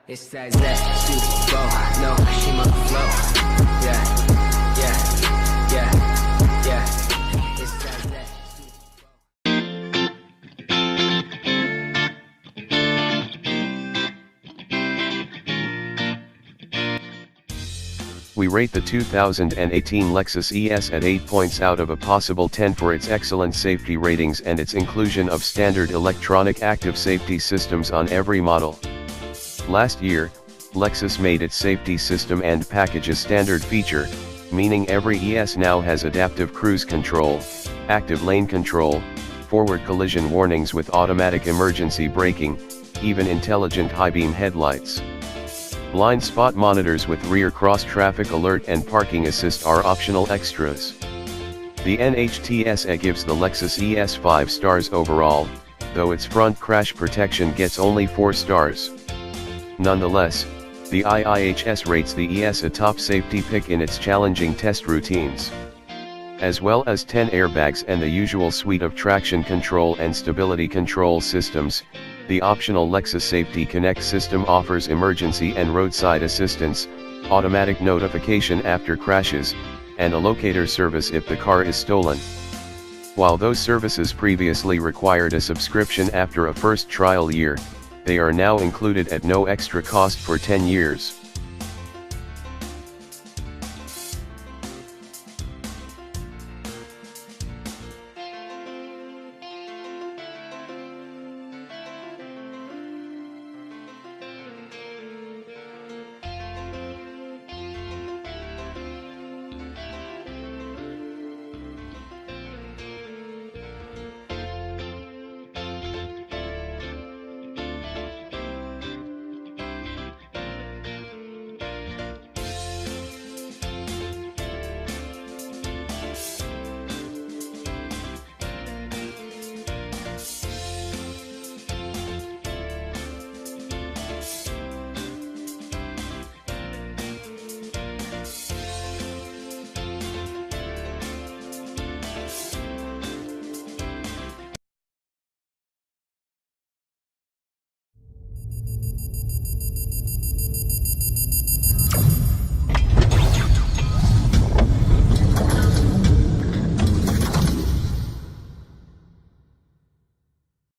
It's that Super Bowl, no, she must flow. Yeah, yeah, yeah, yeah. It's that We rate the 2018 Lexus ES at 8 points out of a possible 10 for its excellent safety ratings and its inclusion of standard electronic active safety systems on every model. Last year, Lexus made its safety system and package a standard feature, meaning every ES now has adaptive cruise control, active lane control, forward collision warnings with automatic emergency braking, even intelligent high-beam headlights. Blind spot monitors with rear cross-traffic alert and parking assist are optional extras. The NHTSA gives the Lexus ES 5 stars overall, though its front crash protection gets only 4 stars. Nonetheless, the IIHS rates the ES a top safety pick in its challenging test routines. As well as 10 airbags and the usual suite of traction control and stability control systems, the optional Lexus Safety Connect system offers emergency and roadside assistance, automatic notification after crashes, and a locator service if the car is stolen. While those services previously required a subscription after a first trial year, they are now included at no extra cost for 10 years.